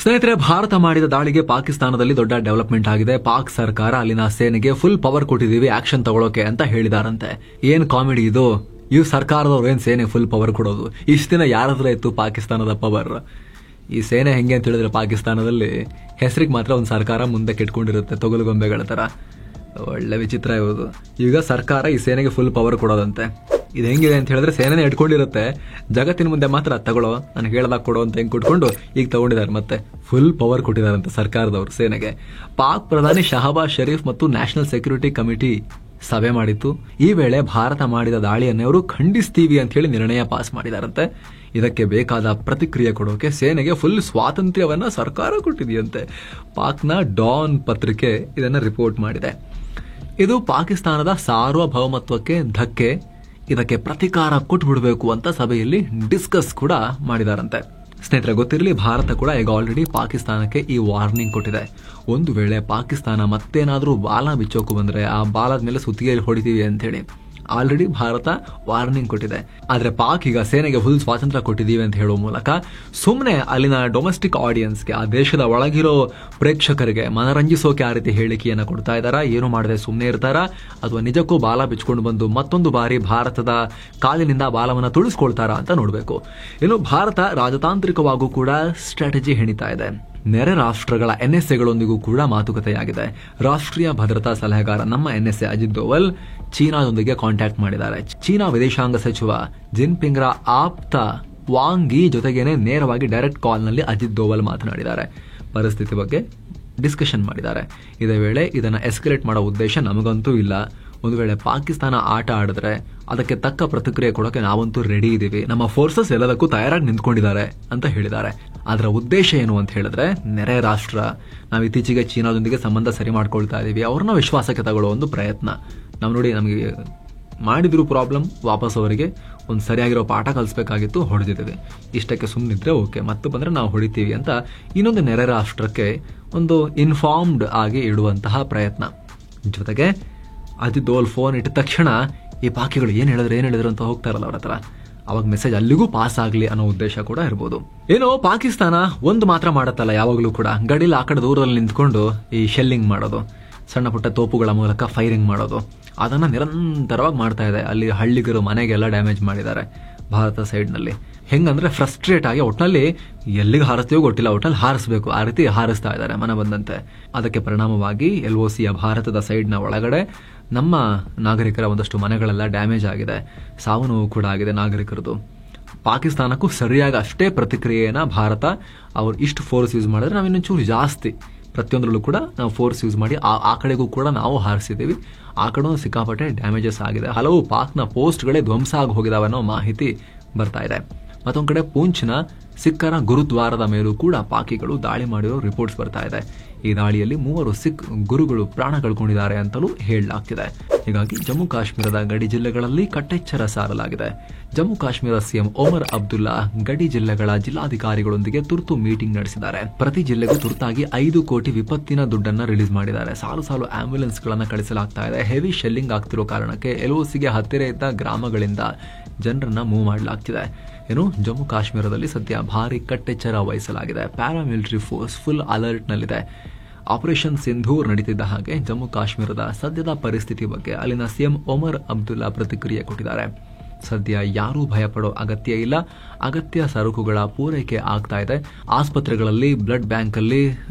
ಸ್ನೇಹಿತರೆ, ಭಾರತ ಮಾಡಿದ ದಾಳಿಗೆ ಪಾಕಿಸ್ತಾನದಲ್ಲಿ ದೊಡ್ಡ ಡೆವಲಪ್ಮೆಂಟ್ ಆಗಿದೆ. ಪಾಕ್ ಸರ್ಕಾರ ಅಲ್ಲಿನ ಸೇನೆಗೆ ಫುಲ್ ಪವರ್ ಕೊಟ್ಟಿದೀವಿ ಆಕ್ಷನ್ ತಗೊಳ್ಳೋಕೆ ಅಂತ ಹೇಳಿದಾರಂತೆ. ಏನ್ ಕಾಮಿಡಿ ಇದು! ಈ ಸರ್ಕಾರದವ್ರು ಏನ್ ಸೇನೆ ಫುಲ್ ಪವರ್ ಕೊಡೋದು? ಇಷ್ಟ ದಿನ ಯಾರತ್ರ ಇತ್ತು ಪಾಕಿಸ್ತಾನದ ಪವರ್? ಈ ಸೇನೆ ಹೆಂಗೆ ಅಂತ ಹೇಳಿದ್ರೆ ಪಾಕಿಸ್ತಾನದಲ್ಲಿ ಹೆಸರಿಗೆ ಮಾತ್ರ ಒಂದು ಸರ್ಕಾರ ಮುಂದೆ ಕೆಟ್ಕೊಂಡಿರುತ್ತೆ, ತೊಗಲುಗೊಂಬೆಗಳ ತರ. ಒಳ್ಳೆ ವಿಚಿತ್ರ ಇರೋದು. ಈಗ ಸರ್ಕಾರ ಈ ಸೇನೆಗೆ ಫುಲ್ ಪವರ್ ಕೊಡೋದಂತೆ. ಇದು ಹೆಂಗಿದೆ ಅಂತ ಹೇಳಿದ್ರೆ ಸೇನೆನೇ ಇಟ್ಕೊಂಡಿರುತ್ತೆ, ಜಗತ್ತಿನ ಮುಂದೆ ಮಾತ್ರ ತಗೊಳ್ಳೋ, ನನಗೆ ಹೇಳ್ದಾಗ ಕೊಡೋ ಅಂತ ಹೆಂಗ್ ಕೊಟ್ಕೊಂಡು ಈಗ ತಗೊಂಡಿದ್ದಾರೆ. ಮತ್ತೆ ಫುಲ್ ಪವರ್ ಕೊಟ್ಟಿದಾರಂತೆ ಸರ್ಕಾರದವರು ಸೇನೆಗೆ. ಪಾಕ್ ಪ್ರಧಾನಿ ಶಹಬಾಜ್ ಶರೀಫ್ ಮತ್ತು ನ್ಯಾಷನಲ್ ಸೆಕ್ಯೂರಿಟಿ ಕಮಿಟಿ ಸಭೆ ಮಾಡಿತ್ತು. ಈ ವೇಳೆ ಭಾರತ ಮಾಡಿದ ದಾಳಿಯನ್ನು ಅವರು ಖಂಡಿಸ್ತೀವಿ ಅಂತ ಹೇಳಿ ನಿರ್ಣಯ ಪಾಸ್ ಮಾಡಿದಾರಂತೆ. ಇದಕ್ಕೆ ಬೇಕಾದ ಪ್ರತಿಕ್ರಿಯೆ ಕೊಡೋಕೆ ಸೇನೆಗೆ ಫುಲ್ ಸ್ವಾತಂತ್ರ್ಯವನ್ನ ಸರ್ಕಾರ ಕೊಟ್ಟಿದೆಯಂತೆ. ಪಾಕ್ನ ಡಾನ್ ಪತ್ರಿಕೆ ಇದನ್ನ ರಿಪೋರ್ಟ್ ಮಾಡಿದೆ. ಇದು ಪಾಕಿಸ್ತಾನದ ಸಾರ್ವಭೌಮತ್ವಕ್ಕೆ ಧಕ್ಕೆ, ಇದಕ್ಕೆ ಪ್ರತಿಕಾರ ಕೊಟ್ಬಿಡ್ಬೇಕು ಅಂತ ಸಭೆಯಲ್ಲಿ ಡಿಸ್ಕಸ್ ಕೂಡ ಮಾಡಿದಾರಂತೆ. ಸ್ನೇಹಿತರೆ, ಗೊತ್ತಿರಲಿ, ಭಾರತ ಕೂಡ ಈಗ ಆಲ್ರೆಡಿ ಪಾಕಿಸ್ತಾನಕ್ಕೆ ಈ ವಾರ್ನಿಂಗ್ ಕೊಟ್ಟಿದೆ. ಒಂದು ವೇಳೆ ಪಾಕಿಸ್ತಾನ ಮತ್ತೇನಾದ್ರೂ ಬಾಲ ಬಿಚ್ಚೋಕು ಬಂದ್ರೆ ಆ ಬಾಲದ ಮೇಲೆ ಸುತ್ತಿಗೆಯಲ್ಲಿ ಹೊಡಿತೀವಿ ಅಂತ ಹೇಳಿ ಆಲ್ರೆಡಿ ಭಾರತ ವಾರ್ನಿಂಗ್ ಕೊಟ್ಟಿದೆ. ಆದ್ರೆ ಪಾಕ್ ಈಗ ಸೇನೆಗೆ ಫುಲ್ ಸ್ವಾತಂತ್ರ್ಯ ಕೊಟ್ಟಿದ್ದೀವಿ ಅಂತ ಹೇಳುವ ಮೂಲಕ ಸುಮ್ಮನೆ ಅಲ್ಲಿನ ಡೊಮೆಸ್ಟಿಕ್ ಆಡಿಯನ್ಸ್ಗೆ, ಆ ದೇಶದ ಒಳಗಿರೋ ಪ್ರೇಕ್ಷಕರಿಗೆ ಮನರಂಜಿಸೋಕೆ ಆ ರೀತಿ ಹೇಳಿಕೆಯನ್ನು ಕೊಡ್ತಾ ಇದ್ದಾರಾ, ಏನು ಮಾಡದೆ ಸುಮ್ಮನೆ ಇರ್ತಾರಾ, ಅಥವಾ ನಿಜಕ್ಕೂ ಬಾಲ ಬಿಚ್ಕೊಂಡು ಬಂದು ಮತ್ತೊಂದು ಬಾರಿ ಭಾರತದ ಕಾಲಿನಿಂದ ಬಾಲವನ್ನು ತುಳಿಸ್ಕೊಳ್ತಾರಾ ಅಂತ ನೋಡಬೇಕು. ಇನ್ನು ಭಾರತ ರಾಜತಾಂತ್ರಿಕವಾಗೂ ಕೂಡ ಸ್ಟ್ರಾಟಜಿ ಹೆಣಿತಾ ಇದೆ. ನೆರೆ ರಾಷ್ಟ್ರಗಳ ಎನ್ಎಸ್ಎಗಳೊಂದಿಗೂ ಕೂಡ ಮಾತುಕತೆಯಾಗಿದೆ. ರಾಷ್ಟ್ರೀಯ ಭದ್ರತಾ ಸಲಹೆಗಾರ ನಮ್ಮ ಎನ್ಎಸ್ಎ ಅಜಿತ್ ದೋವಲ್ ಚೀನಾದೊಂದಿಗೆ ಕಾಂಟ್ಯಾಕ್ಟ್ ಮಾಡಿದ್ದಾರೆ. ಚೀನಾ ವಿದೇಶಾಂಗ ಸಚಿವ ಜಿನ್ಪಿಂಗ್ರ ಆಪ್ತ ವಾಂಗ್ ಯಿ ಜೊತೆಗೇನೆ ನೇರವಾಗಿ ಡೈರೆಕ್ಟ್ ಕಾಲ್ನಲ್ಲಿ ಅಜಿತ್ ದೋವಲ್ ಮಾತನಾಡಿದ್ದಾರೆ. ಪರಿಸ್ಥಿತಿ ಬಗ್ಗೆ ಡಿಸ್ಕಷನ್ ಮಾಡಿದ್ದಾರೆ. ಇದೇ ವೇಳೆ ಇದನ್ನು ಎಸ್ಕಲೇಟ್ ಮಾಡೋ ಉದ್ದೇಶ ನಮಗಂತೂ ಇಲ್ಲ. ಒಂದು ವೇಳೆ ಪಾಕಿಸ್ತಾನ ಆಟ ಆಡಿದ್ರೆ ಅದಕ್ಕೆ ತಕ್ಕ ಪ್ರತಿಕ್ರಿಯೆ ಕೊಡೋಕೆ ನಾವಂತೂ ರೆಡಿ ಇದ್ದೀವಿ, ನಮ್ಮ ಫೋರ್ಸಸ್ ಎಲ್ಲದಕ್ಕೂ ತಯಾರಾಗಿ ನಿಂತ್ಕೊಂಡಿದ್ದಾರೆ ಅಂತ ಹೇಳಿದ್ದಾರೆ. ಅದರ ಉದ್ದೇಶ ಏನು ಅಂತ ಹೇಳಿದ್ರೆ, ನೆರೆ ರಾಷ್ಟ್ರ, ನಾವು ಇತ್ತೀಚೆಗೆ ಚೀನಾದೊಂದಿಗೆ ಸಂಬಂಧ ಸರಿ ಮಾಡ್ಕೊಳ್ತಾ ಇದೀವಿ, ಅವ್ರನ್ನ ವಿಶ್ವಾಸಕ್ಕೆ ತಗೊಳ್ಳೋ ಒಂದು ಪ್ರಯತ್ನ. ನಾವು ನೋಡಿ, ನಮಗೆ ಮಾಡಿದ್ರು ಪ್ರಾಬ್ಲಮ್, ವಾಪಸ್ ಅವರಿಗೆ ಒಂದು ಸರಿಯಾಗಿರೋ ಪಾಠ ಕಲಿಸ್ಬೇಕಾಗಿತ್ತು, ಹೊಡೆದಿದ್ದೀವಿ. ಇಷ್ಟಕ್ಕೆ ಸುಮ್ಮನಿದ್ರೆ ಓಕೆ, ಮತ್ತೆ ಬಂದ್ರೆ ನಾವು ಹೊಡಿತೀವಿ ಅಂತ ಇನ್ನೊಂದು ನೆರೆ ರಾಷ್ಟ್ರಕ್ಕೆ ಒಂದು ಇನ್ಫಾರ್ಮ್ಡ್ ಆಗಿ ಇಡುವಂತಹ ಪ್ರಯತ್ನ. ಜೊತೆಗೆ ಅಜಿತ್ ದೋವಲ್ ಫೋನ್ ಇಟ್ಟ ತಕ್ಷಣ ಈ ಪಾಕಿಗಳು ಏನ್ ಹೇಳಿದ್ರು ಅಂತ ಹೋಗ್ತಾರಲ್ಲ ಅವ್ರ ಹತ್ರ, ಅವಾಗ ಮೆಸೇಜ್ ಅಲ್ಲಿಗೂ ಪಾಸ್ ಆಗಲಿ ಅನ್ನೋ ಉದ್ದೇಶ ಕೂಡ ಇರ್ಬೋದು. ಏನೋ ಪಾಕಿಸ್ತಾನ ಒಂದು ಮಾತ್ರ ಮಾಡತ್ತಲ್ಲ, ಯಾವಾಗಲೂ ಕೂಡ ಗಡಿಲಿ ಆ ಕಡೆ ದೂರದಲ್ಲಿ ನಿಂತ್ಕೊಂಡು ಈ ಶೆಲ್ಲಿಂಗ್ ಮಾಡೋದು, ಸಣ್ಣ ಪುಟ್ಟ ತೋಪುಗಳ ಮೂಲಕ ಫೈರಿಂಗ್ ಮಾಡೋದು, ಅದನ್ನ ನಿರಂತರವಾಗಿ ಮಾಡ್ತಾ ಇದೆ. ಅಲ್ಲಿ ಹಳ್ಳಿಗರು ಮನೆಗೆಲ್ಲ ಡ್ಯಾಮೇಜ್ ಮಾಡಿದ್ದಾರೆ ಭಾರತ ಸೈಡ್ನಲ್ಲಿ. ಹೆಂಗಂದ್ರೆ ಫ್ರಸ್ಟ್ರೇಟ್ ಆಗಿ ಒಟ್ನಲ್ಲಿ ಎಲ್ಲಿಗೆ ಹಾರಿಸ್ತೀವೋ ಗೊತ್ತಿಲ್ಲ, ಒಟ್ನಲ್ಲಿ ಹಾರಿಸಬೇಕು, ಆ ರೀತಿ ಹಾರಿಸ್ತಾ ಇದ್ದಾರೆ ಮನ ಬಂದಂತೆ. ಅದಕ್ಕೆ ಪರಿಣಾಮವಾಗಿ LOCಯ ಭಾರತದ ಸೈಡ್ನ ಒಳಗಡೆ ನಮ್ಮ ನಾಗರಿಕರ ಒಂದಷ್ಟು ಮನೆಗಳೆಲ್ಲ ಡ್ಯಾಮೇಜ್ ಆಗಿದೆ, ಸಾವು ನೋವು ಕೂಡ ಆಗಿದೆ ನಾಗರಿಕರದು. ಪಾಕಿಸ್ತಾನಕ್ಕೂ ಸರಿಯಾಗಿ ಅಷ್ಟೇ ಪ್ರತಿಕ್ರಿಯೆನ ಭಾರತ ಅವ್ರು ಇಷ್ಟು ಫೋರ್ಸ್ ಯೂಸ್ ಮಾಡಿದ್ರೆ ನಾವು ಇನ್ನೊಂಚೂರು ಜಾಸ್ತಿ ಪ್ರತಿಯೊಂದರಲ್ಲೂ ಕೂಡ ನಾವು ಫೋರ್ಸ್ ಯೂಸ್ ಮಾಡಿ ಆ ಕಡೆಗೂ ಕೂಡ ನಾವು ಹಾರಿಸಿದ್ದೀವಿ. ಆ ಕಡೆ ಸಿಕ್ಕಾಪಟ್ಟೆ ಡ್ಯಾಮೇಜಸ್ ಆಗಿದೆ. ಹಲವು ಪಾಕ್ನ ಪೋಸ್ಟ್ಗಳೇ ಧ್ವಂಸ ಆಗಿ ಹೋಗಿದಾವೆ ಅನ್ನೋ ಮಾಹಿತಿ ಬರ್ತಾ ಇದೆ. ಮತ್ತೊಂದು ಕಡೆ ಪೂಂಚ್ನ ಸಿಖ್ಖರ ಗುರುದ್ವಾರದ ಮೇಲೂ ಕೂಡ ಪಾಕಿಗಳು ದಾಳಿ ಮಾಡಿರೋ ರಿಪೋರ್ಟ್ಸ್ ಬರ್ತಾ ಇದೆ. ಈ ದಾಳಿಯಲ್ಲಿ 3 ಸಿಖ್ ಗುರುಗಳು ಪ್ರಾಣ ಕಳ್ಕೊಂಡಿದ್ದಾರೆ ಅಂತಲೂ ಹೇಳಲಾಗ್ತಿದೆ. ಹೀಗಾಗಿ ಜಮ್ಮು ಕಾಶ್ಮೀರದ ಗಡಿ ಜಿಲ್ಲೆಗಳಲ್ಲಿ ಕಟ್ಟೆಚ್ಚರ ಸಾರಲಾಗಿದೆ. ಜಮ್ಮು ಕಾಶ್ಮೀರ ಸಿಎಂ ಒಮರ್ ಅಬ್ದುಲ್ಲಾ ಗಡಿ ಜಿಲ್ಲೆಗಳ ಜಿಲ್ಲಾಧಿಕಾರಿಗಳೊಂದಿಗೆ ತುರ್ತು ಮೀಟಿಂಗ್ ನಡೆಸಿದ್ದಾರೆ. ಪ್ರತಿ ಜಿಲ್ಲೆಗೂ ತುರ್ತಾಗಿ 5 ಕೋಟಿ ವಿಪತ್ತಿನ ದುಡ್ಡನ್ನ ರಿಲೀಸ್ ಮಾಡಿದ್ದಾರೆ. ಸಾಲು ಆಂಬ್ಯುಲೆನ್ಸ್ ಗಳನ್ನ ಕಳಿಸಲಾಗ್ತಾ ಇದೆ. ಹೆವಿ ಶೆಲ್ಲಿಂಗ್ ಆಗ್ತಿರೋ ಕಾರಣಕ್ಕೆ LOCಗೆ ಹತ್ತಿರ ಇದ್ದ ಗ್ರಾಮಗಳಿಂದ ಜನರನ್ನ ಮೂವ್ ಮಾಡಲಾಗ್ತಿದೆ. ಏನು, ಜಮ್ಮು ಕಾಶ್ಮೀರದಲ್ಲಿ ಸದ್ಯ ಭಾರಿ ಕಟ್ಟೆಚ್ಚರ ವಹಿಸಲಾಗಿದೆ. ಪ್ಯಾರಾಮಿಲಿಟರಿ ಫೋರ್ಸ್ ಫುಲ್ ಅಲರ್ಟ್ ನಲ್ಲಿದೆ. ಆಪರೇಷನ್ ಸಿಂಧೂರ್ ನಡೀತಿದ್ದ ಹಾಗೆ ಜಮ್ಮು ಕಾಶ್ಮೀರದ ಸದ್ಯದ ಪರಿಸ್ಥಿತಿ ಬಗ್ಗೆ ಅಲ್ಲಿನ ಸಿಎಂ ಒಮರ್ ಅಬ್ದುಲ್ಲಾ ಪ್ರತಿಕ್ರಿಯೆ ಕೊಟ್ಟಿದ್ದಾರೆ. ಸದ್ಯ ಯಾರೂ ಭಯಪಡೋ ಅಗತ್ಯ ಇಲ್ಲ, ಅಗತ್ಯ ಸರಕುಗಳ ಪೂರೈಕೆ ಆಗ್ತಾ ಇದೆ. ಆಸ್ಪತ್ರೆಗಳಲ್ಲಿ, ಬ್ಲಡ್ ಬ್ಯಾಂಕ್ ಅಲ್ಲಿ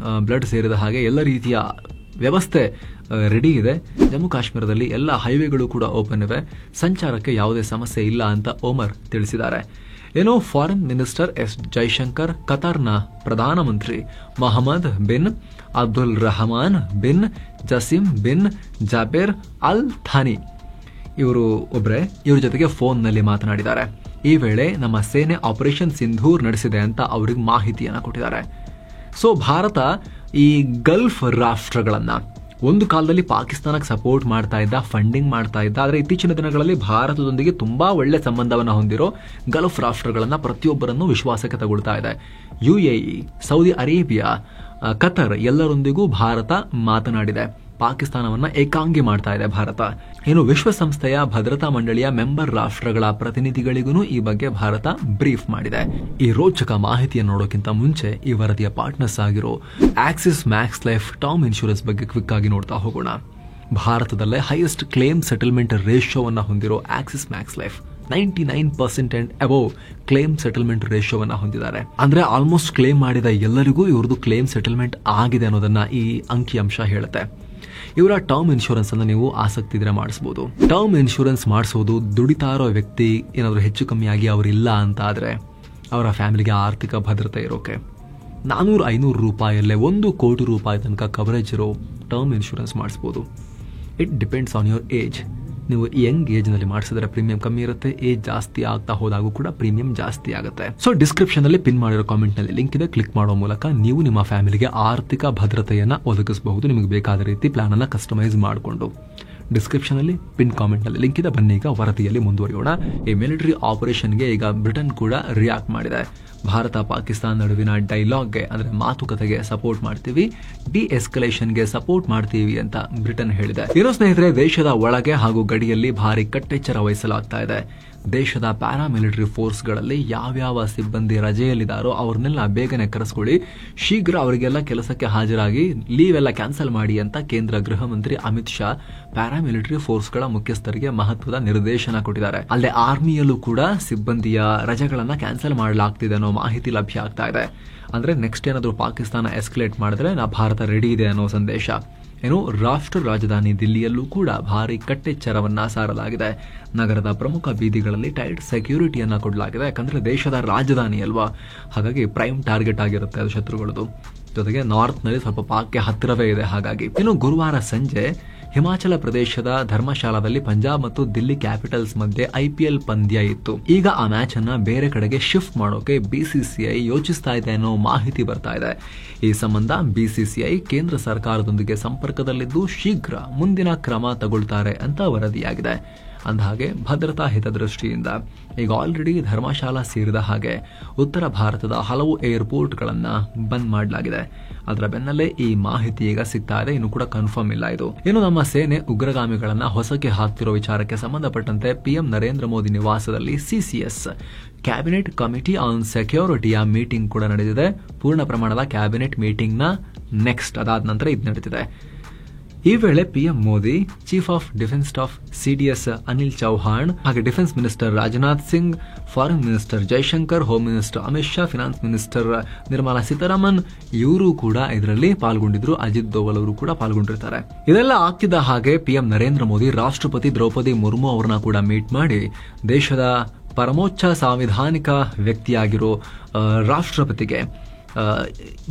ಬ್ಲಡ್ ಸೇರಿದ ಹಾಗೆ ಎಲ್ಲ ರೀತಿಯ ವ್ಯವಸ್ಥೆ ರೆಡಿ ಇದೆ. ಜಮ್ಮು ಕಾಶ್ಮೀರದಲ್ಲಿ ಎಲ್ಲ ಹೈವೇಗಳು ಕೂಡ ಓಪನ್ ಇವೆ, ಸಂಚಾರಕ್ಕೆ ಯಾವುದೇ ಸಮಸ್ಯೆ ಇಲ್ಲ ಅಂತ ಒಮರ್ ತಿಳಿಸಿದ್ದಾರೆ. ಏನೋ ಫಾರಿನ್ ಮಿನಿಸ್ಟರ್ ಎಸ್ ಜೈಶಂಕರ್, ಕತಾರ್ನ ಪ್ರಧಾನಮಂತ್ರಿ Mohammed bin Abdul Rahman bin Jassim bin Jaber Al Thani ಇವರು ಒಬ್ಬರೇ ಇವ್ರ ಜೊತೆಗೆ ಫೋನ್ನಲ್ಲಿ ಮಾತನಾಡಿದ್ದಾರೆ. ಈ ವೇಳೆ ನಮ್ಮ ಸೇನೆ ಆಪರೇಷನ್ ಸಿಂಧೂರ್ ನಡೆಸಿದೆ ಅಂತ ಅವ್ರಿಗೆ ಮಾಹಿತಿಯನ್ನ ಕೊಟ್ಟಿದ್ದಾರೆ. ಸೊ ಭಾರತ ಈ ಗಲ್ಫ್ ರಾಷ್ಟ್ರಗಳನ್ನ ಒಂದು ಕಾಲದಲ್ಲಿ ಪಾಕಿಸ್ತಾನಕ್ಕೆ ಸಪೋರ್ಟ್ ಮಾಡ್ತಾ ಇದ್ದ, ಫಂಡಿಂಗ್ ಮಾಡ್ತಾ ಇದ್ದ, ಆದರೆ ಇತ್ತೀಚಿನ ದಿನಗಳಲ್ಲಿ ಭಾರತದೊಂದಿಗೆ ತುಂಬಾ ಒಳ್ಳೆ ಸಂಬಂಧವನ್ನು ಹೊಂದಿರೋ ಗಲ್ಫ್ ರಾಷ್ಟ್ರಗಳನ್ನ ಪ್ರತಿಯೊಬ್ಬರನ್ನು ವಿಶ್ವಾಸಕ್ಕೆ ತಗೊಳ್ತಾ ಇದೆ. UAE, ಸೌದಿ ಅರೇಬಿಯಾ, ಕತರ್ ಎಲ್ಲರೊಂದಿಗೂ ಭಾರತ ಮಾತನಾಡಿದೆ. ಪಾಕಿಸ್ತಾನವನ್ನ ಏಕಾಂಗಿ ಮಾಡ್ತಾ ಇದೆ ಭಾರತ. ಇನ್ನು ವಿಶ್ವಸಂಸ್ಥೆಯ ಭದ್ರತಾ ಮಂಡಳಿಯ ಮೆಂಬರ್ ರಾಷ್ಟ್ರಗಳ ಪ್ರತಿನಿಧಿಗಳಿಗೂ ಈ ಬಗ್ಗೆ ಭಾರತ ಬ್ರೀಫ್ ಮಾಡಿದೆ. ಈ ರೋಚಕ ಮಾಹಿತಿಯನ್ನು ನೋಡೋಕ್ಕಿಂತ ಮುಂಚೆ ಈ ವರದಿಯ ಪಾರ್ಟ್ನರ್ಸ್ ಆಗಿರೋ Axis Max Life term insurance ಬಗ್ಗೆ ಕ್ವಿಕ್ ಆಗಿ ನೋಡ್ತಾ ಹೋಗೋಣ. ಭಾರತದಲ್ಲೇ ಹೈಯೆಸ್ಟ್ ಕ್ಲೇಮ್ ಸೆಟಲ್ಮೆಂಟ್ ರೇಷಿಯೋವನ್ನು ಹೊಂದಿರೋ Axis Max Life 99% and above claim settlement ರೇಷಿಯೋವನ್ನ ಹೊಂದಿದ್ದಾರೆ. ಅಂದ್ರೆ ಆಲ್ಮೋಸ್ಟ್ ಕ್ಲೇಮ್ ಮಾಡಿದ ಎಲ್ಲರಿಗೂ ಇವ್ರದ್ದು ಕ್ಲೇಮ್ ಸೆಟಲ್ಮೆಂಟ್ ಆಗಿದೆ ಅನ್ನೋದನ್ನ ಈ ಅಂಕಿಅಂಶ ಹೇಳುತ್ತೆ. ಇವರ ಟರ್ಮ್ ಇನ್ಶೂರೆನ್ಸ್ ಅನ್ನು ನೀವು ಆಸಕ್ತಿ ಇದ್ರೆ ಮಾಡಿಸಬಹುದು. ಟರ್ಮ್ ಇನ್ಶೂರೆನ್ಸ್ ಮಾಡಿಸೋದು ದುಡಿತಾ ಇರೋ ವ್ಯಕ್ತಿ ಏನಾದರೂ ಹೆಚ್ಚು ಕಮ್ಮಿಯಾಗಿ ಅವರಿಲ್ಲ ಅಂತ ಆದ್ರೆ ಅವರ ಫ್ಯಾಮಿಲಿಗೆ ಆರ್ಥಿಕ ಭದ್ರತೆ ಇರೋಕೆ 400-500 ರೂಪಾಯಲ್ಲೇ 1 ಕೋಟಿ ರೂಪಾಯಿ ತನಕ ಕವರೇಜ್ ಇರೋ ಟರ್ಮ್ ಇನ್ಶೂರೆನ್ಸ್ ಮಾಡಿಸಬಹುದು. It depends on your age. ನೀವು ಯಂಗ್ ಏಜ್ ನಲ್ಲಿ ಮಾಡಿಸಿದ್ರೆ ಪ್ರೀಮಿಯಂ ಕಮ್ಮಿ ಇರುತ್ತೆ, ಏಜ್ ಜಾಸ್ತಿ ಆಗ್ತಾ ಹೋದಾಗೂ ಕೂಡ ಪ್ರೀಮಿಯಂ ಜಾಸ್ತಿ ಆಗುತ್ತೆ. ಸೊ ಡಿಸ್ಕ್ರಿಪ್ಷನ್ ಅಲ್ಲಿ ಪಿನ್ ಮಾಡಿರೋ ಕಾಮೆಂಟ್ ನಲ್ಲಿ ಲಿಂಕ್ ಇದೆ, ಕ್ಲಿಕ್ ಮಾಡೋ ಮೂಲಕ ನೀವು ನಿಮ್ಮ ಫ್ಯಾಮಿಲಿಗೆ ಆರ್ಥಿಕ ಭದ್ರತೆಯನ್ನ ಒದಗಿಸಬಹುದು. ನಿಮಗೆ ಬೇಕಾದ ರೀತಿ ಪ್ಲಾನ್ ಅನ್ನ ಕಸ್ಟಮೈಸ್ ಮಾಡಿಕೊಂಡು. ಡಿಸ್ಕ್ರಿಪ್ಷನ್ ಅಲ್ಲಿ ಪಿನ್ ಕಾಮೆಂಟ್ ನಲ್ಲಿ ಲಿಂಕ್ ಇದೆ. ಬನ್ನಿ ಈಗ ವರದಿಯಲ್ಲಿ ಮುಂದುವರಿಯೋಣ. ಈ ಮಿಲಿಟರಿ ಆಪರೇಷನ್ಗೆ ಈಗ ಬ್ರಿಟನ್ ಕೂಡ ರಿಯಾಕ್ಟ್ ಮಾಡಿದೆ. ಭಾರತ ಪಾಕಿಸ್ತಾನ ನಡುವಿನ ಡೈಲಾಗ್ಗೆ ಅಂದ್ರೆ ಮಾತುಕತೆಗೆ ಸಪೋರ್ಟ್ ಮಾಡ್ತೀವಿ, ಡಿ ಎಸ್ಕಲೇಷನ್ಗೆ ಸಪೋರ್ಟ್ ಮಾಡ್ತೀವಿ ಅಂತ ಬ್ರಿಟನ್ ಹೇಳಿದೆ. ಇರೋ ಸ್ನೇಹಿತರೆ, ದೇಶದ ಒಳಗೆ ಹಾಗೂ ಗಡಿಯಲ್ಲಿ ಭಾರಿ ಕಟ್ಟೆಚ್ಚರ ವಹಿಸಲಾಗ್ತಾ ಇದೆ. ದೇಶದ ಪ್ಯಾರಾಮಿಲಿಟರಿ ಫೋರ್ಸ್ಗಳಲ್ಲಿ ಯಾವ್ಯಾವ ಸಿಬ್ಬಂದಿ ರಜೆಯಲ್ಲಿದ್ದಾರೋ ಅವ್ರನ್ನೆಲ್ಲ ಬೇಗನೆ ಕರೆಸ್ಕೊಳ್ಳಿ, ಶೀಘ್ರ ಅವರಿಗೆಲ್ಲ ಕೆಲಸಕ್ಕೆ ಹಾಜರಾಗಿ ಲೀವ್ ಎಲ್ಲ ಕ್ಯಾನ್ಸಲ್ ಮಾಡಿ ಅಂತ ಕೇಂದ್ರ ಗೃಹ ಮಂತ್ರಿ ಅಮಿತ್ ಶಾ ಪ್ಯಾರಾಮಿಲಿಟರಿ ಫೋರ್ಸ್ಗಳ ಮುಖ್ಯಸ್ಥರಿಗೆ ಮಹತ್ವದ ನಿರ್ದೇಶನ ಕೊಟ್ಟಿದ್ದಾರೆ. ಅಲ್ಲದೆ ಆರ್ಮಿಯಲ್ಲೂ ಕೂಡ ಸಿಬ್ಬಂದಿಯ ರಜೆಗಳನ್ನ ಕ್ಯಾನ್ಸಲ್ ಮಾಡಲಾಗ್ತಿದೆ ಅನ್ನೋ ಮಾಹಿತಿ ಲಭ್ಯ ಆಗ್ತಾ ಇದೆ. ಅಂದ್ರೆ ನೆಕ್ಸ್ಟ್ ಏನಾದರೂ ಪಾಕಿಸ್ತಾನ ಎಸ್ಕಲೇಟ್ ಮಾಡಿದ್ರೆ ಭಾರತ ರೆಡಿ ಇದೆ ಅನ್ನೋ ಸಂದೇಶ. ಏನು, ರಾಷ್ಟ್ರ ರಾಜಧಾನಿ ದಿಲ್ಲಿಯಲ್ಲೂ ಕೂಡ ಭಾರಿ ಕಟ್ಟೆಚ್ಚರವನ್ನ ಸಾರಲಾಗಿದೆ. ನಗರದ ಪ್ರಮುಖ ಬೀದಿಗಳಲ್ಲಿ ಟೈಟ್ ಸೆಕ್ಯೂರಿಟಿಯನ್ನ ಕೊಡಲಾಗಿದೆ. ಯಾಕಂದ್ರೆ ದೇಶದ ರಾಜಧಾನಿ ಅಲ್ವಾ, ಹಾಗಾಗಿ ಪ್ರೈಮ್ ಟಾರ್ಗೆಟ್ ಆಗಿರುತ್ತೆ ಅದು ಶತ್ರುಗಳದು. ಜೊತೆಗೆ ನಾರ್ತ್ ನಲ್ಲಿ ಸ್ವಲ್ಪ ಪಾಕ್ಗೆ ಹತ್ತಿರವೇ ಇದೆ. ಹಾಗಾಗಿ ಇನ್ನು ಗುರುವಾರ ಸಂಜೆ ಹಿಮಾಚಲ ಪ್ರದೇಶದ ಧರ್ಮಶಾಲಾದಲ್ಲಿ ಪಂಜಾಬ್ ಮತ್ತು ದಿಲ್ಲಿ ಕ್ಯಾಪಿಟಲ್ಸ್ ಮಧ್ಯೆ IPL ಪಂದ್ಯ ಇತ್ತು. ಈಗ ಆ ಮ್ಯಾಚ್ ಅನ್ನ ಬೇರೆ ಕಡೆಗೆ ಶಿಫ್ಟ್ ಮಾಡೋಕೆ BCCI ಯೋಚಿಸ್ತಾ ಇದೆ ಅನ್ನೋ ಮಾಹಿತಿ ಬರ್ತಾ ಇದೆ. ಈ ಸಂಬಂಧ BCCI ಕೇಂದ್ರ ಸರ್ಕಾರದೊಂದಿಗೆ ಸಂಪರ್ಕದಲ್ಲಿದ್ದು ಶೀಘ್ರ ಮುಂದಿನ ಕ್ರಮ ತಗೊಳ್ತಾರೆ ಅಂತ ವರದಿಯಾಗಿದೆ. ಅಂದಹಾಗೆ ಭದ್ರತಾ ಹಿತದೃಷ್ಟಿಯಿಂದ ಈಗ ಆಲ್ರೆಡಿ ಧರ್ಮಶಾಲಾ ಸೇರಿದ ಹಾಗೆ ಉತ್ತರ ಭಾರತದ ಹಲವು ಏರ್ಪೋರ್ಟ್ಗಳನ್ನ ಬಂದ್ ಮಾಡಲಾಗಿದೆ. ಅದರ ಬೆನ್ನಲ್ಲೇ ಈ ಮಾಹಿತಿ ಈಗ ಸಿಗ್ತಾ ಇದೆ. ಇನ್ನು ಕೂಡ ಕನ್ಫರ್ಮ್ ಇಲ್ಲ ಇದು. ಇನ್ನು ನಮ್ಮ ಸೇನೆ ಉಗ್ರಗಾಮಿಗಳನ್ನ ಹೊಸಕ್ಕೆ ಹಾಕ್ತಿರೋ ವಿಚಾರಕ್ಕೆ ಸಂಬಂಧಪಟ್ಟಂತೆ PM ನರೇಂದ್ರ ಮೋದಿ ನಿವಾಸದಲ್ಲಿ CCS ಕ್ಯಾಬಿನೆಟ್ ಕಮಿಟಿ ಆನ್ ಸೆಕ್ಯೂರಿಟಿಯ ಮೀಟಿಂಗ್ ಕೂಡ ನಡೆದಿದೆ. ಪೂರ್ಣ ಪ್ರಮಾಣದ ಕ್ಯಾಬಿನೆಟ್ ಮೀಟಿಂಗ್ ನ ನೆಕ್ಸ್ಟ್ ಅದಾದ ನಂತರ ಇದು ನಡೆದಿದೆ. ಈ ವೇಳೆ PM Modi, chief of defence staff CDS Anil Chauhan, ಹಾಗೆ defence minister Rajnath Singh, foreign minister Jaishankar, home minister Amit Shah, finance minister Nirmala Sitharaman ಇವರು ಕೂಡ ಇದರಲ್ಲಿ ಪಾಲ್ಗೊಂಡಿದ್ರು. ಅಜಿತ್ ದೋವಲ್ ಅವರು ಕೂಡ ಪಾಲ್ಗೊಂಡಿರ್ತಾರೆ. ಇದೆಲ್ಲ ಆಗ್ತಿದ್ದ ಹಾಗೆ PM ನರೇಂದ್ರ ಮೋದಿ ರಾಷ್ಟ್ರಪತಿ ದ್ರೌಪದಿ ಮುರ್ಮು ಅವರನ್ನ ಕೂಡ ಮೀಟ್ ಮಾಡಿ ದೇಶದ ಪರಮೋಚ್ಚ ಸಾಂವಿಧಾನಿಕ ವ್ಯಕ್ತಿಯಾಗಿರೋ ರಾಷ್ಟ್ರಪತಿಗೆ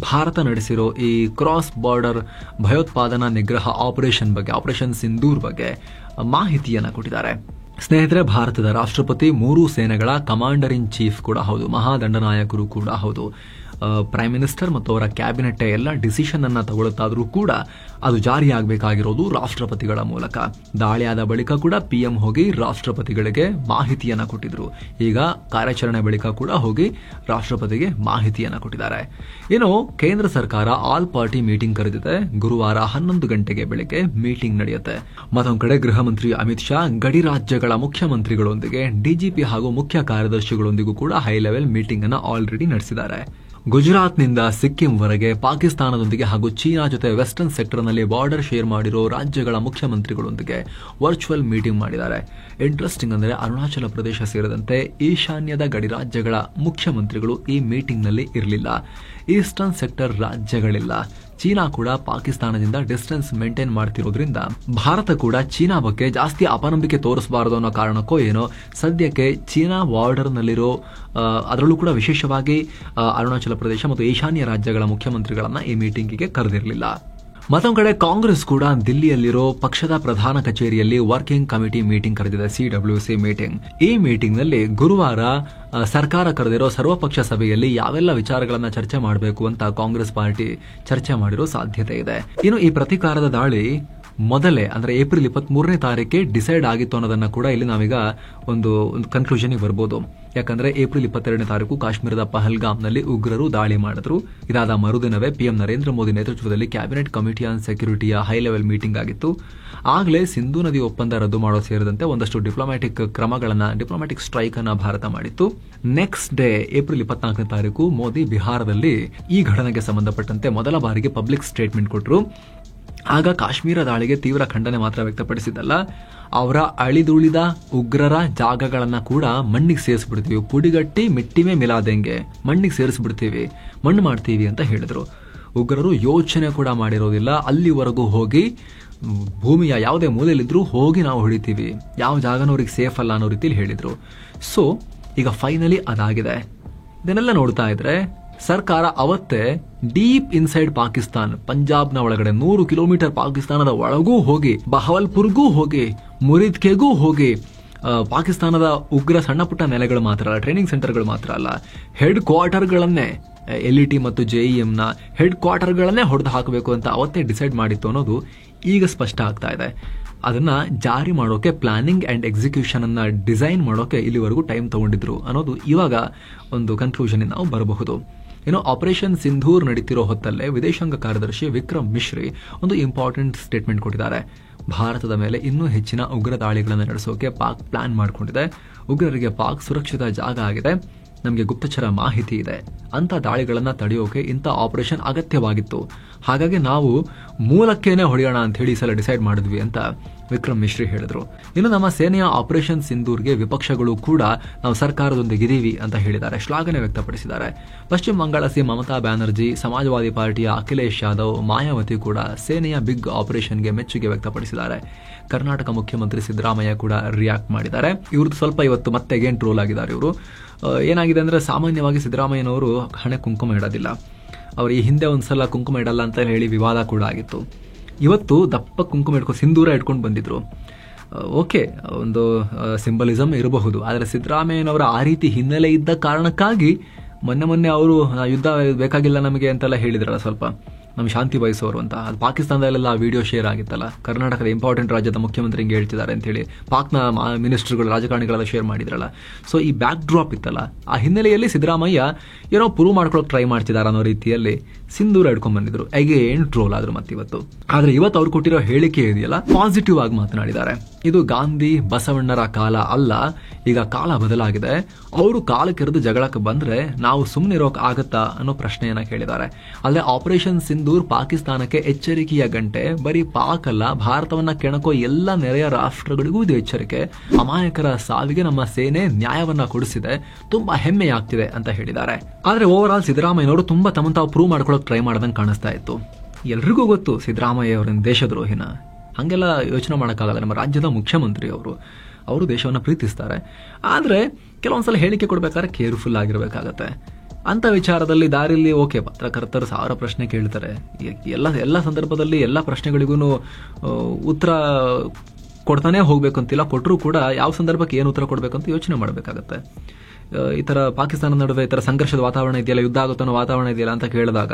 ಭಾರತ ನಡೆಸಿರೋ ಈ ಕ್ರಾಸ್ ಬಾರ್ಡರ್ ಭಯೋತ್ಪಾದನಾ ನಿಗ್ರಹ ಆಪರೇಷನ್ ಬಗ್ಗೆ, ಆಪರೇಷನ್ ಸಿಂಧೂರ್ ಬಗ್ಗೆ ಮಾಹಿತಿಯನ್ನ ಕೊಟ್ಟಿದ್ದಾರೆ. ಸ್ನೇಹಿತರೆ, ಭಾರತದ ರಾಷ್ಟ್ರಪತಿ 3 ಸೇನೆಗಳ ಕಮಾಂಡರ್ ಇನ್ ಚೀಫ್ ಕೂಡ ಹೌದು, ಮಹಾದಂಡನಾಯಕರು ಕೂಡ ಹೌದು. ಪ್ರೈಮ್ ಮಿನಿಸ್ಟರ್ ಮತ್ತು ಅವರ ಕ್ಯಾಬಿನೆಟ್ ಎಲ್ಲ ಡಿಸಿಷನ್ ಅನ್ನ ತಗೊಳ್ತಾದ್ರೂ ಕೂಡ ಅದು ಜಾರಿಯಾಗಬೇಕಾಗಿರೋದು ರಾಷ್ಟ್ರಪತಿಗಳ ಮೂಲಕ. ದಾಳಿಯಾದ ಬಳಿಕ ಕೂಡ PM ಹೋಗಿ ರಾಷ್ಟ್ರಪತಿಗಳಿಗೆ ಮಾಹಿತಿಯನ್ನ ಕೊಟ್ಟಿದ್ರು. ಈಗ ಕಾರ್ಯಾಚರಣೆ ಬಳಿಕ ಕೂಡ ಹೋಗಿ ರಾಷ್ಟ್ರಪತಿಗೆ ಮಾಹಿತಿಯನ್ನ ಕೊಟ್ಟಿದ್ದಾರೆ. ಇನ್ನು ಕೇಂದ್ರ ಸರ್ಕಾರ ಆಲ್ ಪಾರ್ಟಿ ಮೀಟಿಂಗ್ ಕರೆದಿದೆ. ಗುರುವಾರ 11 ಗಂಟೆಗೆ ಬೆಳಗ್ಗೆ ಮೀಟಿಂಗ್ ನಡೆಯುತ್ತೆ. ಮತ್ತೊಂದು ಕಡೆ ಗೃಹ ಮಂತ್ರಿ ಅಮಿತ್ ಶಾ ಗಡಿ ರಾಜ್ಯಗಳ ಮುಖ್ಯಮಂತ್ರಿಗಳೊಂದಿಗೆ DGP ಹಾಗೂ ಮುಖ್ಯ ಕಾರ್ಯದರ್ಶಿಗಳೊಂದಿಗೂ ಕೂಡ ಹೈ ಲೆವೆಲ್ ಮೀಟಿಂಗ್ ಅನ್ನ ಆಲ್ರೆಡಿ ನಡೆಸಿದ್ದಾರೆ. ಗುಜರಾತ್ನಿಂದ ಸಿಕ್ಕಿಂವರೆಗೆ ಪಾಕಿಸ್ತಾನದೊಂದಿಗೆ ಹಾಗೂ ಚೀನಾ ಜೊತೆ ವೆಸ್ಟರ್ನ್ ಸೆಕ್ಟರ್ನಲ್ಲಿ ಬಾರ್ಡರ್ ಶೇರ್ ಮಾಡಿರೋ ರಾಜ್ಯಗಳ ಮುಖ್ಯಮಂತ್ರಿಗಳೊಂದಿಗೆ ವರ್ಚುವಲ್ ಮೀಟಿಂಗ್ ಮಾಡಿದ್ದಾರೆ. ಇಂಟ್ರೆಸ್ಟಿಂಗ್ ಅಂದರೆ ಅರುಣಾಚಲ ಪ್ರದೇಶ ಸೇರಿದಂತೆ ಈಶಾನ್ಯದ ಗಡಿ ರಾಜ್ಯಗಳ ಮುಖ್ಯಮಂತ್ರಿಗಳು ಈ ಮೀಟಿಂಗ್ನಲ್ಲಿ ಇರಲಿಲ್ಲ. Eastern sector ರಾಜ್ಯಗಳಿಲ್ಲ. ಚೀನಾ ಕೂಡ ಪಾಕಿಸ್ತಾನದಿಂದ ಡಿಸ್ಟೆನ್ಸ್ ಮೇಂಟೈನ್ ಮಾಡ್ತಿರೋದ್ರಿಂದ ಭಾರತ ಕೂಡ ಚೀನಾ ಬಗ್ಗೆ ಜಾಸ್ತಿ ಅಪನಂಬಿಕೆ ತೋರಿಸಬಾರದು ಅನ್ನೋ ಕಾರಣಕ್ಕೋ ಏನೋ ಸದ್ಯಕ್ಕೆ ಚೀನಾ ಬಾರ್ಡರ್ನಲ್ಲಿರೋ ಅದರಲ್ಲೂ ಕೂಡ ವಿಶೇಷವಾಗಿ ಅರುಣಾಚಲ ಪ್ರದೇಶ ಮತ್ತು ಈಶಾನ್ಯ ರಾಜ್ಯಗಳ ಮುಖ್ಯಮಂತ್ರಿಗಳನ್ನ ಈ ಮೀಟಿಂಗಿಗೆ ಕರೆದಿರಲಿಲ್ಲ. ಮತ್ತೊಂದು ಕಡೆ ಕಾಂಗ್ರೆಸ್ ಕೂಡ ದಿಲ್ಲಿಯಲ್ಲಿರೋ ಪಕ್ಷದ ಪ್ರಧಾನ ಕಚೇರಿಯಲ್ಲಿ ವರ್ಕಿಂಗ್ ಕಮಿಟಿ ಮೀಟಿಂಗ್ ಕರೆದಿದೆ, CWC ಮೀಟಿಂಗ್. ಈ ಮೀಟಿಂಗ್ ನಲ್ಲಿ ಗುರುವಾರ ಸರ್ಕಾರ ಕರೆದಿರೋ ಸರ್ವಪಕ್ಷ ಸಭೆಯಲ್ಲಿ ಯಾವೆಲ್ಲ ವಿಚಾರಗಳನ್ನ ಚರ್ಚೆ ಮಾಡಬೇಕು ಅಂತ ಕಾಂಗ್ರೆಸ್ ಪಾರ್ಟಿ ಚರ್ಚೆ ಮಾಡಿರೋ ಸಾಧ್ಯತೆ ಇದೆ. ಇನ್ನು ಈ ಪ್ರತೀಕಾರದ ದಾಳಿ ಮೊದಲೇ ಅಂದ್ರೆ ಏಪ್ರಿಲ್ 23ನೇ ತಾರೀಕಿಗೆ ಡಿಸೈಡ್ ಆಗಿತ್ತು ಅನ್ನೋದನ್ನ ಕೂಡ ಇಲ್ಲಿ ನಾವೀಗ ಒಂದು ಕನ್ಕ್ಲೂಷನ್ ಬರ್ಬೋದು. ಯಾಕಂದ್ರೆ ಏಪ್ರಿಲ್ 22ನೇ ತಾರೀಕು ಕಾಶ್ಮೀರದ ಪಹಲ್ಗಾಮ್ನಲ್ಲಿ ಉಗ್ರರು ದಾಳಿ ಮಾಡಿದ್ರು. ಇದಾದ ಮರುದಿನವೇ ಪಿಎಂ ನರೇಂದ್ರ ಮೋದಿ ನೇತೃತ್ವದಲ್ಲಿ ಕ್ಯಾಬಿನೆಟ್ ಕಮಿಟಿ ಆನ್ ಸೆಕ್ಯೂರಿಟಿಯ ಹೈ ಲೆವೆಲ್ ಮೀಟಿಂಗ್ ಆಗಿತ್ತು. ಆಗಲೇ ಸಿಂಧೂ ನದಿ ಒಪ್ಪಂದ ರದ್ದು ಮಾಡೋದು ಸೇರಿದಂತೆ ಒಂದಷ್ಟು ಡಿಪ್ಲೊಮ್ಯಾಟಿಕ್ ಸ್ಟ್ರೈಕ್ ಅನ್ನ ಭಾರತ ಮಾಡಿತ್ತು. ನೆಕ್ಸ್ಟ್ ಡೇ ಏಪ್ರಿಲ್ 24ನೇ ತಾರೀಕು ಮೋದಿ ಬಿಹಾರದಲ್ಲಿ ಈ ಘಟನೆಗೆ ಸಂಬಂಧಪಟ್ಟಂತೆ ಮೊದಲ ಬಾರಿಗೆ ಪಬ್ಲಿಕ್ ಸ್ಟೇಟ್ಮೆಂಟ್ ಕೊಟ್ಟರು. ಆಗ ಕಾಶ್ಮೀರ ದಾಳಿಗೆ ತೀವ್ರ ಖಂಡನೆ ಮಾತ್ರ ವ್ಯಕ್ತಪಡಿಸಿದ್ದಲ್ಲ, ಅವರ ಅಳಿದುಳಿದ ಉಗ್ರರ ಜಾಗಗಳನ್ನ ಕೂಡ ಮಣ್ಣಿಗೆ ಸೇರಿಸ್ಬಿಡ್ತೀವಿ, ಪುಡಿಗಟ್ಟಿ ಮಿಟ್ಟಿಮೆ ಮಿಲಾದೆಂಗೆ ಮಣ್ಣಿಗೆ ಸೇರಿಸ್ಬಿಡ್ತೀವಿ, ಮಣ್ಣು ಮಾಡ್ತೀವಿ ಅಂತ ಹೇಳಿದ್ರು. ಉಗ್ರರು ಯೋಚನೆ ಕೂಡ ಮಾಡಿರೋದಿಲ್ಲ, ಅಲ್ಲಿವರೆಗೂ ಹೋಗಿ ಭೂಮಿಯ ಯಾವುದೇ ಮೂಲೆಯಲ್ಲಿದ್ರೂ ಹೋಗಿ ನಾವು ಹೊಡಿತೀವಿ, ಯಾವ ಜಾಗನೂ ಅವ್ರಿಗೆ ಸೇಫ್ ಅಲ್ಲ ಅನ್ನೋ ರೀತಿಯಲ್ಲಿ ಹೇಳಿದ್ರು. ಸೊ ಈಗ ಫೈನಲಿ ಅದಾಗಿದೆ. ಇದನ್ನೆಲ್ಲ ನೋಡ್ತಾ ಇದ್ರೆ ಸರ್ಕಾರ ಅವತ್ತೇ ಡೀಪ್ ಇನ್ಸೈಡ್ ಪಾಕಿಸ್ತಾನ್, ಪಂಜಾಬ್ನ ಒಳಗಡೆ 100 ಕಿಲೋಮೀಟರ್ ಪಾಕಿಸ್ತಾನದ ಒಳಗೂ ಹೋಗಿ, ಬಹವಲ್ಪುರ್ಗೂ ಹೋಗಿ, ಮುರಿದ್ಕೆಗೂ ಹೋಗಿ, ಪಾಕಿಸ್ತಾನದ ಉಗ್ರ ಸಣ್ಣ ಪುಟ್ಟ ನೆಲೆಗಳು ಮಾತ್ರ ಅಲ್ಲ, ಟ್ರೈನಿಂಗ್ ಸೆಂಟರ್ಗಳು ಮಾತ್ರ ಅಲ್ಲ, ಹೆಡ್ ಕ್ವಾರ್ಟರ್ಗಳನ್ನೇ LET ಮತ್ತು JEMನ ಹೆಡ್ ಕ್ವಾರ್ಟರ್ಗಳನ್ನೇ ಹೊಡೆದು ಹಾಕಬೇಕು ಅಂತ ಅವತ್ತೇ ಡಿಸೈಡ್ ಮಾಡಿತ್ತು ಅನ್ನೋದು ಈಗ ಸ್ಪಷ್ಟ ಆಗ್ತಾ ಇದೆ. ಅದನ್ನ ಜಾರಿ ಮಾಡೋಕೆ ಪ್ಲಾನಿಂಗ್ ಅಂಡ್ ಎಕ್ಸಿಕ್ಯೂಷನ್ ಅನ್ನ ಡಿಸೈನ್ ಮಾಡೋಕೆ ಇಲ್ಲಿವರೆಗೂ ಟೈಮ್ ತಗೊಂಡಿದ್ರು ಅನ್ನೋದು ಇವಾಗ ಒಂದು ಕನ್ಕ್ಲೂಷನ್ ನಾವು ಬರಬಹುದು. ಆಪರೇಷನ್ ಸಿಂಧೂರ್ ನಡೀತಿರೋ ಹೊತ್ತಲ್ಲೇ ವಿದೇಶಾಂಗ ಕಾರ್ಯದರ್ಶಿ ವಿಕ್ರಮ್ ಮಿಶ್ರಿ ಒಂದು ಇಂಪಾರ್ಟೆಂಟ್ ಸ್ಟೇಟ್ಮೆಂಟ್ ಕೊಟ್ಟಿದ್ದಾರೆ. ಭಾರತದ ಮೇಲೆ ಇನ್ನೂ ಹೆಚ್ಚಿನ ಉಗ್ರ ದಾಳಿಗಳನ್ನು ನಡೆಸೋಕೆ ಪಾಕ್ ಪ್ಲಾನ್ ಮಾಡಿಕೊಂಡಿದೆ. ಉಗ್ರರಿಗೆ ಪಾಕ್ ಸುರಕ್ಷಿತ ಜಾಗ ಆಗಿದೆ, ನಮಗೆ ಗುಪ್ತಚರ ಮಾಹಿತಿ ಇದೆ, ಅಂತ ದಾಳಿಗಳನ್ನ ತಡೆಯೋಕೆ ಇಂಥ ಆಪರೇಷನ್ ಅಗತ್ಯವಾಗಿತ್ತು. ಹಾಗಾಗಿ ನಾವು ಮೂಲಕ್ಕೇನೆ ಹೊಡೆಯೋಣ ಅಂತ ಹೇಳಿ ಈ ಸಲ ಡಿಸೈಡ್ ಮಾಡಿದ್ವಿ ಅಂತ ವಿಕ್ರಮ್ ಮಿಶ್ರಿ ಹೇಳಿದ್ರು. ಇನ್ನು ನಮ್ಮ ಸೇನೆಯ ಆಪರೇಷನ್ ಸಿಂಧೂರ್ಗೆ ವಿಪಕ್ಷಗಳು ಕೂಡ ನಾವು ಸರ್ಕಾರದೊಂದಿಗಿದ್ದೀವಿ ಅಂತ ಹೇಳಿದ್ದಾರೆ, ಶ್ಲಾಘನೆ ವ್ಯಕ್ತಪಡಿಸಿದ್ದಾರೆ. ಪಶ್ಚಿಮ ಬಂಗಾಳ ಸಿಎಂ ಮಮತಾ ಬ್ಯಾನರ್ಜಿ, ಸಮಾಜವಾದಿ ಪಾರ್ಟಿಯ ಅಖಿಲೇಶ್ ಯಾದವ್, ಮಾಯಾವತಿ ಕೂಡ ಸೇನೆಯ ಬಿಗ್ ಆಪರೇಷನ್ಗೆ ಮೆಚ್ಚುಗೆ ವ್ಯಕ್ತಪಡಿಸಿದ್ದಾರೆ. ಕರ್ನಾಟಕ ಮುಖ್ಯಮಂತ್ರಿ ಸಿದ್ದರಾಮಯ್ಯ ಕೂಡ ರಿಯಾಕ್ಟ್ ಮಾಡಿದ್ದಾರೆ. ಇವ್ರದ್ದು ಸ್ವಲ್ಪ ಇವತ್ತು ಮತ್ತೆ ಅಗೇನ್ ಟ್ರೋಲ್ ಆಗಿದ್ದಾರೆ. ಇವರು ಏನಾಗಿದೆ ಅಂದ್ರೆ, ಸಾಮಾನ್ಯವಾಗಿ ಸಿದ್ದರಾಮಯ್ಯನವರು ಹಣೆ ಕುಂಕುಮ ಇಡೋದಿಲ್ಲ. ಅವರು ಈ ಹಿಂದೆ ಒಂದ್ಸಲ ಕುಂಕುಮ ಇಡಲ್ಲ ಅಂತ ಹೇಳಿ ವಿವಾದ ಕೂಡ ಆಗಿತ್ತು. ಇವತ್ತು ದಪ್ಪ ಕುಂಕುಮ ಇಟ್ಕೊಂಡು ಸಿಂಧೂರ ಇಟ್ಕೊಂಡು ಬಂದಿದ್ರು. ಓಕೆ, ಒಂದು ಸಿಂಬಲಿಸಮ್ ಇರಬಹುದು, ಆದರೆ ಸಿದ್ದರಾಮಯ್ಯನವರ ಆ ರೀತಿ ಹಿನ್ನೆಲೆ ಇದ್ದ ಕಾರಣಕ್ಕಾಗಿ ಮೊನ್ನೆ ಅವರು ಯುದ್ಧ ಬೇಕಾಗಿಲ್ಲ ನಮಗೆ ಅಂತೆಲ್ಲ ಹೇಳಿದ್ರಲ್ಲ, ಸ್ವಲ್ಪ ನಮ್ಮ ಶಾಂತಿ ಬಯಸೋರು ಅಂತ. ಅದು ಪಾಕಿಸ್ತಾನದಲ್ಲೆಲ್ಲ ವಿಡಿಯೋ ಶೇರ್ ಆಗಿತ್ತಲ್ಲ, ಕರ್ನಾಟಕದ ಇಂಪಾರ್ಟೆಂಟ್ ರಾಜ್ಯದ ಮುಖ್ಯಮಂತ್ರಿ ಹಿಂಗೆ ಹೇಳ್ತಿದ್ದಾರೆ ಅಂತ ಹೇಳಿ ಪಾಕ್ನ ಮಿನಿಸ್ಟರ್ಗಳು, ರಾಜಕಾರಣಿಗಳೆಲ್ಲ ಶೇರ್ ಮಾಡಿದ್ರಲ್ಲ. ಸೊ ಈ ಬ್ಯಾಕ್ ಡ್ರಾಪ್ ಇತ್ತಲ್ಲ, ಆ ಹಿನ್ನೆಲೆಯಲ್ಲಿ ಸಿದ್ದರಾಮಯ್ಯ ಏನೋ ಪ್ರೂವ್ ಮಾಡ್ಕೊಳಕ್ ಟ್ರೈ ಮಾಡ್ತಿದ್ದಾರೆ ಅನ್ನೋ ರೀತಿಯಲ್ಲಿ ಸಿಂಧೂರ ಹಿಡ್ಕೊಂಡ್ ಬಂದಿದ್ರು. ಅಗೇನ್ ಟ್ರೋಲ್ ಆದ್ರು ಮತ್ತೆ ಇವತ್ತು. ಆದ್ರೆ ಇವತ್ತು ಅವ್ರು ಕೊಟ್ಟಿರೋ ಹೇಳಿಕೆ ಇದೆಯಲ್ಲ, ಪಾಸಿಟಿವ್ ಆಗಿ ಮಾತನಾಡಿದ್ದಾರೆ. ಇದು ಗಾಂಧಿ ಬಸವಣ್ಣರ ಕಾಲ ಅಲ್ಲ, ಈಗ ಕಾಲ ಬದಲಾಗಿದೆ. ಅವರು ಕಾಲಕ್ಕೆರೆದು ಜಗಳಕ್ಕೆ ಬಂದ್ರೆ ನಾವು ಸುಮ್ಮನೆ ಇರೋಕ್ ಆಗತ್ತಾ ಅನ್ನೋ ಪ್ರಶ್ನೆಯನ್ನ ಕೇಳಿದ್ದಾರೆ. ಅಲ್ಲದೆ ಆಪರೇಷನ್ ಸಿಂಧೂರ್ ಪಾಕಿಸ್ತಾನಕ್ಕೆ ಎಚ್ಚರಿಕೆಯ ಗಂಟೆ. ಬರೀ ಪಾಕ್ ಅಲ್ಲ, ಭಾರತವನ್ನ ಕೆಣಕೋ ಎಲ್ಲ ನೆರೆಯ ರಾಷ್ಟ್ರಗಳಿಗೂ ಇದು ಎಚ್ಚರಿಕೆ. ಅಮಾಯಕರ ಸಾವಿಗೆ ನಮ್ಮ ಸೇನೆ ನ್ಯಾಯವನ್ನ ಕೊಡಿಸಿದೆ, ತುಂಬಾ ಹೆಮ್ಮೆಯಾಗ್ತಿದೆ ಅಂತ ಹೇಳಿದ್ದಾರೆ. ಆದ್ರೆ ಓವರ್ ಆಲ್ ಸಿದ್ದರಾಮಯ್ಯನವರು ತುಂಬಾ ತಮ್ಮ ತಾವು ಪ್ರೂವ್ ಮಾಡ್ಕೊಳ್ಳೋಕೆ ಟ್ರೈ ಮಾಡ್ದಂಗೆ ಕಾಣಿಸ್ತಾ ಇತ್ತು. ಎಲ್ರಿಗೂ ಗೊತ್ತು ಸಿದ್ದರಾಮಯ್ಯ ಅವರ ದೇಶದ್ರೋಹಿನ, ಹಂಗೆಲ್ಲ ಯೋಚನೆ ಮಾಡೋಕ್ಕಾಗಲ್ಲ. ನಮ್ಮ ರಾಜ್ಯದ ಮುಖ್ಯಮಂತ್ರಿ ಅವರು ದೇಶವನ್ನ ಪ್ರೀತಿಸ್ತಾರೆ. ಆದ್ರೆ ಕೆಲವೊಂದ್ಸಲ ಹೇಳಿಕೆ ಕೊಡ್ಬೇಕಾದ್ರೆ ಕೇರ್ಫುಲ್ ಆಗಿರ್ಬೇಕಾಗತ್ತೆ. ಅಂತ ವಿಚಾರದಲ್ಲಿ ದಾರಿಲಿ ಓಕೆ, ಪತ್ರಕರ್ತರು 1000 ಪ್ರಶ್ನೆ ಕೇಳ್ತಾರೆ. ಎಲ್ಲ ಸಂದರ್ಭದಲ್ಲಿ ಎಲ್ಲ ಪ್ರಶ್ನೆಗಳಿಗೂ ಉತ್ತರ ಕೊಡ್ತಾನೆ ಹೋಗ್ಬೇಕು ಅಂತಿಲ್ಲ. ಕೊಟ್ಟರು ಕೂಡ ಯಾವ ಸಂದರ್ಭಕ್ಕೆ ಏನು ಉತ್ತರ ಕೊಡಬೇಕು ಅಂತ ಯೋಚನೆ ಮಾಡಬೇಕಾಗತ್ತೆ. ಈ ತರ ಪಾಕಿಸ್ತಾನ ನಡುವೆ ಈ ತರ ಸಂಘರ್ಷದ ವಾತಾವರಣ ಇದೆಯಲ್ಲ, ಯುದ್ಧ ಆಗುತ್ತೋ ವಾತಾವರಣ ಇದೆಯಲ್ಲ ಅಂತ ಕೇಳಿದಾಗ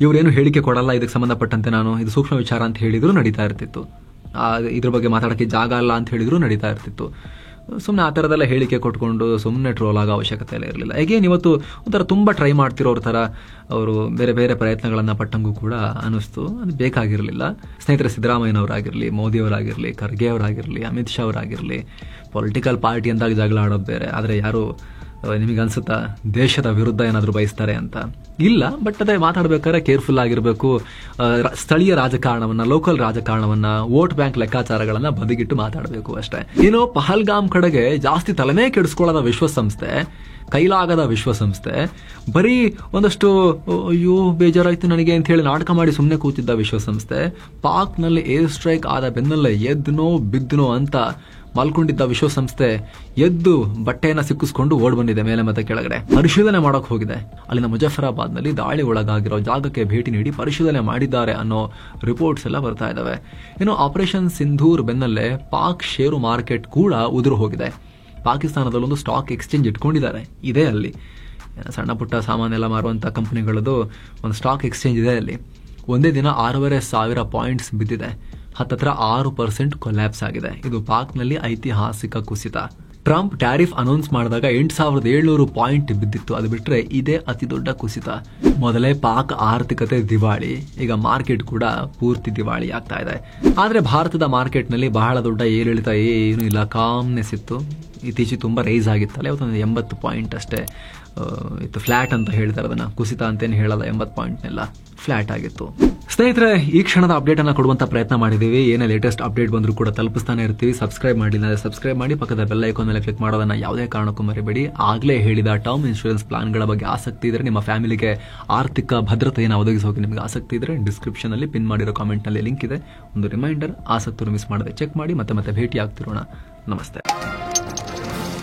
ಇವರೇನು ಹೇಳಿಕೆ ಕೊಡಲ್ಲ, ಇದಕ್ಕೆ ಸಂಬಂಧಪಟ್ಟಂತೆ ನಾನು ಇದು ಸೂಕ್ಷ್ಮ ವಿಚಾರ ಅಂತ ಹೇಳಿದ್ರು ನಡೀತಾ ಇರ್ತಿತ್ತು. ಇದ್ರ ಬಗ್ಗೆ ಮಾತಾಡೋಕ್ಕೆ ಜಾಗ ಅಲ್ಲ ಅಂತ ಹೇಳಿದ್ರು ನಡೀತಾ ಇರ್ತಿತ್ತು. ಸುಮ್ಮನೆ ಆ ಥರದೆಲ್ಲ ಹೇಳಿಕೆ ಕೊಟ್ಕೊಂಡು ಸುಮ್ಮನೆ ಟ್ರೋಲ್ ಆಗೋ ಅವಶ್ಯಕತೆ ಎಲ್ಲ ಇರಲಿಲ್ಲ. ಹೇಗೇನು ಇವತ್ತು ಒಂಥರ ತುಂಬ ಟ್ರೈ ಮಾಡ್ತಿರೋರ ಥರ ಅವರು ಬೇರೆ ಬೇರೆ ಪ್ರಯತ್ನಗಳನ್ನು ಪಟ್ಟಂಗೂ ಕೂಡ ಅನ್ನಿಸ್ತು. ಅದು ಬೇಕಾಗಿರಲಿಲ್ಲ. ಸ್ನೇಹಿತರೆ, ಸಿದ್ದರಾಮಯ್ಯನವರಾಗಿರಲಿ, ಮೋದಿಯವರಾಗಿರಲಿ, ಖರ್ಗೆ ಅವರಾಗಿರಲಿ, ಅಮಿತ್ ಶಾ ಅವರಾಗಿರಲಿ, ಪೊಲಿಟಿಕಲ್ ಪಾರ್ಟಿ ಅಂದಾಗ ಜಗಳ ಆಡೋದು ಬೇರೆ. ಆದರೆ ಯಾರು ನಿಮಗನ್ಸುತ್ತಾ ದೇಶದ ವಿರುದ್ಧ ಏನಾದರೂ ಬಯಸ್ತಾರೆ ಅಂತ? ಇಲ್ಲ. ಬಟ್ ಅದೇ ಮಾತಾಡ್ಬೇಕಾದ್ರೆ ಕೇರ್ಫುಲ್ ಆಗಿರಬೇಕು. ಸ್ಥಳೀಯ ರಾಜಕಾರಣವನ್ನ, ಲೋಕಲ್ ರಾಜಕಾರಣವನ್ನ, ವೋಟ್ ಬ್ಯಾಂಕ್ ಲೆಕ್ಕಾಚಾರಗಳನ್ನ ಬದಿಗಿಟ್ಟು ಮಾತಾಡಬೇಕು ಅಷ್ಟೇ. ಇನ್ನು ಪಹಲ್ಗಾಮ್ ಕಡೆಗೆ ಜಾಸ್ತಿ ತಲೆನೇ ಕೆಡಿಸ್ಕೊಳ್ಳೋದ ವಿಶ್ವಸಂಸ್ಥೆ, ಕೈಲಾಗದ ವಿಶ್ವಸಂಸ್ಥೆ, ಬರೀ ಒಂದಷ್ಟು ಅಯ್ಯೋ ಬೇಜಾರಾಯ್ತು ನನಗೆ ಅಂತ ಹೇಳಿ ನಾಟಕ ಮಾಡಿ ಸುಮ್ಮನೆ ಕೂತಿದ್ದ ವಿಶ್ವಸಂಸ್ಥೆ, ಪಾಕ್ನಲ್ಲಿ ಏರ್ ಸ್ಟ್ರೈಕ್ ಆದ ಬೆನ್ನಲ್ಲೇ ಎದ್ನೋ ಬಿದ್ನೋ ಅಂತ ಮಲ್ಕೊಂಡಿದ್ದ ವಿಶ್ವಸಂಸ್ಥೆ ಎದ್ದು ಬಟ್ಟೆಯನ್ನ ಸಿಕ್ಕಿಸ್ಕೊಂಡು ಓಡ್ ಬಂದಿದೆ ಮೇಲೆ ಮತ್ತೆ ಕೆಳಗಡೆ. ಪರಿಶೀಲನೆ ಮಾಡೋಕೆ ಹೋಗಿದೆ. ಅಲ್ಲಿನ ಮುಜಫರಾಬಾದ್ನಲ್ಲಿ ದಾಳಿ ಒಳಗಾಗಿರೋ ಜಾಗಕ್ಕೆ ಭೇಟಿ ನೀಡಿ ಪರಿಶೀಲನೆ ಮಾಡಿದ್ದಾರೆ ಅನ್ನೋ ರಿಪೋರ್ಟ್ಸ್ ಎಲ್ಲ ಬರ್ತಾ ಇದಾವೆ. ಇನ್ನು ಆಪರೇಷನ್ ಸಿಂಧೂರ್ ಬೆನ್ನಲ್ಲೇ ಪಾಕ್ ಷೇರು ಮಾರ್ಕೆಟ್ ಕೂಡ ಉದುರು ಹೋಗಿದೆ. ಪಾಕಿಸ್ತಾನದಲ್ಲೊಂದು ಸ್ಟಾಕ್ ಎಕ್ಸ್ಚೇಂಜ್ ಇಟ್ಕೊಂಡಿದ್ದಾರೆ. ಇದೆ ಅಲ್ಲಿ ಸಣ್ಣ ಪುಟ್ಟ ಸಾಮಾನೆಲ್ಲ ಮಾರುವಂಥ ಕಂಪನಿಗಳದ್ದು ಒಂದು ಸ್ಟಾಕ್ ಎಕ್ಸ್ಚೇಂಜ್ ಇದೆ ಅಲ್ಲಿ. ಒಂದೇ ದಿನ 6,500 ಪಾಯಿಂಟ್ಸ್ ಬಿದ್ದಿದೆ. ಹತ್ತತ್ರ 6% ಕೊಲ್ಯಾಪ್ಸ್ ಆಗಿದೆ. ಇದು ಪಾಕ್ನಲ್ಲಿ ಐತಿಹಾಸಿಕ ಕುಸಿತ. ಟ್ರಂಪ್ ಟ್ಯಾರಿಫ್ ಅನೌನ್ಸ್ ಮಾಡಿದಾಗ 8,700 ಪಾಯಿಂಟ್ ಬಿದ್ದಿತ್ತು. ಅದು ಬಿಟ್ರೆ ಇದೇ ಅತಿ ದೊಡ್ಡ ಕುಸಿತ. ಮೊದಲೇ ಪಾಕ್ ಆರ್ಥಿಕತೆ ದಿವಾಳಿ, ಈಗ ಮಾರ್ಕೆಟ್ ಕೂಡ ಪೂರ್ತಿ ದಿವಾಳಿ ಆಗ್ತಾ ಇದೆ. ಆದ್ರೆ ಭಾರತದ ಮಾರ್ಕೆಟ್ ನಲ್ಲಿ ಬಹಳ ದೊಡ್ಡ ಏರಿಳಿತ ಏನು ಇಲ್ಲ, ಕಾಮ್ನೆಸ್ ಇತ್ತು. ಇತ್ತೀಚೆಗೆ ತುಂಬಾ ರೈಸ್ ಆಗಿತ್ತಲ್ಲ, ಇವತ್ತೊಂದು 80 ಪಾಯಿಂಟ್ ಅಷ್ಟೇ ಇತ್ತು. ಫ್ಲಾಟ್ ಅಂತ ಹೇಳ್ತಾರೆ ಅದನ್ನ, ಕುಸಿತ ಅಂತೇನು ಹೇಳಲ್ಲ. 80 ಪಾಯಿಂಟ್ನೆಲ್ಲ ಫ್ಲಾಟ್ ಆಗಿತ್ತು. ಸ್ನೇಹಿತರೆ, ಈ ಕ್ಷಣದ ಅಪ್ಡೇಟ್ ಅನ್ನ ಕೊಡುವಂತ ಪ್ರಯತ್ನ ಮಾಡಿದೀವಿ. ಏನೇ ಲೇಟೆಸ್ಟ್ ಅಪ್ಡೇಟ್ ಬಂದರೂ ಕೂಡ ತಲುಪಿಸ್ತಾನೆ ಇರ್ತೀವಿ. ಸಬ್ಸ್ಕ್ರೈಬ್ ಮಾಡಿಲ್ಲ ಅಂದ್ರೆ ಸಬ್ಸ್ಕ್ರೈಬ್ ಮಾಡಿ, ಪಕ್ಕದ ಬೆಲ್ ಐಕಾನ್ ಮೇಲೆ ಕ್ಲಿಕ್ ಮಾಡೋದನ್ನ ಯಾವುದೇ ಕಾರಣಕ್ಕೂ ಮರಿಬೇಡಿ. ಆಗ್ಲೇ ಹೇಳಿದ ಟರ್ಮ್ ಇನ್ಶೂರೆನ್ಸ್ ಪ್ಲಾನ್ಗಳ ಬಗ್ಗೆ ಆಸಕ್ತಿ ಇದ್ರೆ, ನಿಮ್ಮ ಫ್ಯಾಮಿಲಿಗೆ ಆರ್ಥಿಕ ಭದ್ರತೆಯನ್ನು ಒದಗಿಸೋಕೆ ನಿಮಗೆ ಆಸಕ್ತಿ ಇದ್ರೆ, ಡಿಸ್ಕ್ರಿಪ್ಷನ್ ಅಲ್ಲಿ ಪಿನ್ ಮಾಡಿರೋ ಕಾಮೆಂಟ್ ನಲ್ಲಿ ಲಿಂಕ್ ಇದೆ. ಒಂದು ರಿಮೈಂಡರ್, ಆಸಕ್ತರು ಮಿಸ್ ಮಾಡದೆ ಚೆಕ್ ಮಾಡಿ. ಮತ್ತೆ ಭೇಟಿ ಆಗ್ತಿರೋಣ. ನಮಸ್ತೆ.